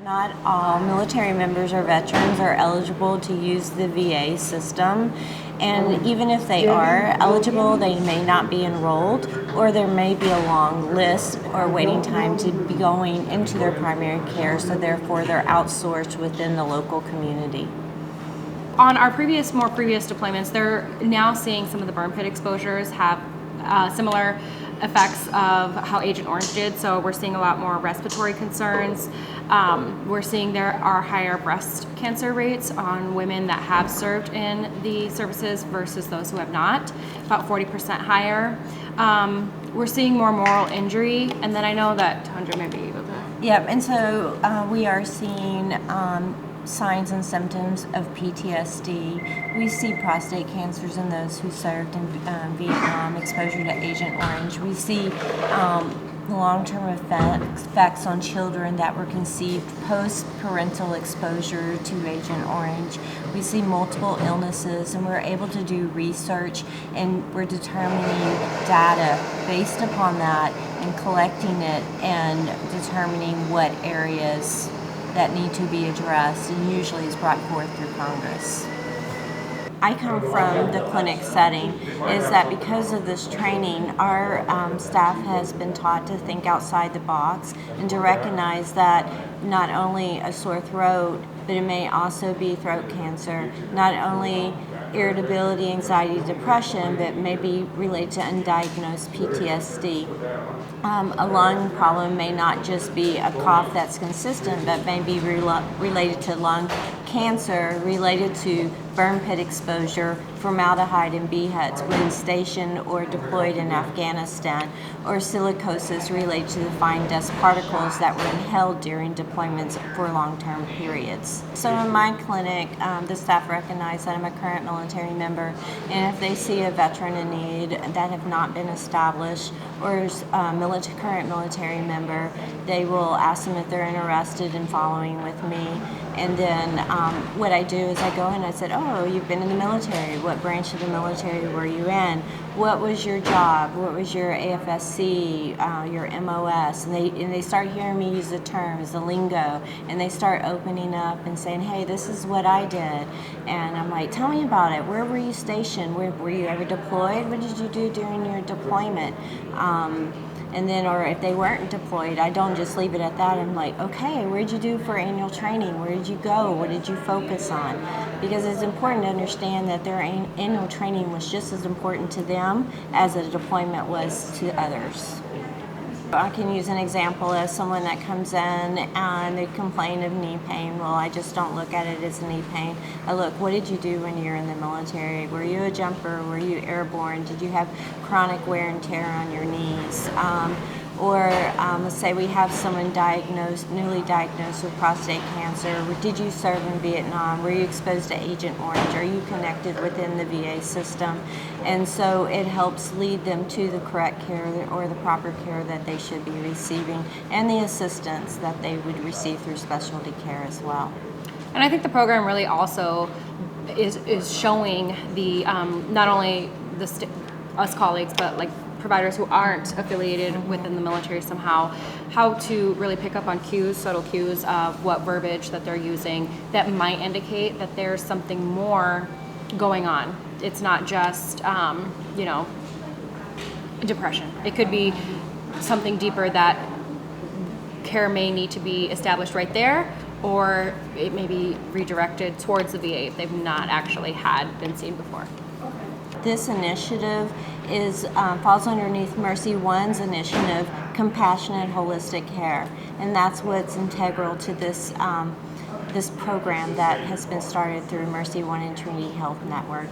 Not all military members or veterans are eligible to use the VA system, and even if they are eligible, they may not be enrolled, or there may be a long list or waiting time to be going into their primary care, so therefore they're outsourced within the local community. On our more previous deployments, they're now seeing some of the burn pit exposures have similar effects of how Agent Orange did. So we're seeing a lot more respiratory concerns. We're seeing there are higher breast cancer rates on women that have served in the services versus those who have not, about 40% higher. We're seeing more moral injury, and then I know that Tonja may be able to. Yep, and so we are seeing signs and symptoms of PTSD. We see prostate cancers in those who served in Vietnam, exposure to Agent Orange. We see long-term effects on children that were conceived post-parental exposure to Agent Orange. We see multiple illnesses, and we're able to do research, and we're determining data based upon that and collecting it and determining what areas that need to be addressed, and usually is brought forth through Congress. I come from the clinic setting, is that because of this training, our staff has been taught to think outside the box and to recognize that not only a sore throat, but it may also be throat cancer, not only irritability, anxiety, depression, but may be related to undiagnosed PTSD. A lung problem may not just be a cough that's consistent, but may be related to lung cancer, related to burn pit exposure, formaldehyde in BHUTs when stationed or deployed in Afghanistan, or silicosis related to the fine dust particles that were inhaled during deployments for long-term periods. So in my clinic, the staff recognize that I'm a current military member, and if they see a veteran in need that have not been established, or is a current military member, they will ask them if they're interested in following with me. And then what I do is I go in and I said, oh, you've been in the military. What branch of the military were you in? What was your job? What was your AFSC, your MOS? And they start hearing me use the terms, the lingo, and they start opening up and saying, hey, this is what I did. And I'm like, tell me about it. Where were you stationed? Were you ever deployed? What did you do during your deployment? And then, or if they weren't deployed, I don't just leave it at that. I'm like, okay, what did you do for annual training? Where did you go? What did you focus on? Because it's important to understand that their annual training was just as important to them as a deployment was to others. I can use an example of someone that comes in and they complain of knee pain. Well, I just don't look at it as knee pain. I look, what did you do when you were in the military? Were you a jumper? Were you airborne? Did you have chronic wear and tear on your knees? Or let's say we have someone newly diagnosed with prostate cancer. Did you serve in Vietnam? Were you exposed to Agent Orange? Are you connected within the VA system? And so it helps lead them to the correct care or the proper care that they should be receiving, and the assistance that they would receive through specialty care as well. And I think the program really also is showing the not only us colleagues, but like providers who aren't affiliated within the military somehow, how to really pick up on cues, subtle cues of what verbiage that they're using that might indicate that there's something more going on. It's not just, depression. It could be something deeper that care may need to be established right there, or it may be redirected towards the VA if they've not actually been seen before. This initiative falls underneath MercyOne's initiative, Compassionate Holistic Care, and that's what's integral to this program that has been started through MercyOne and Trinity Health Network.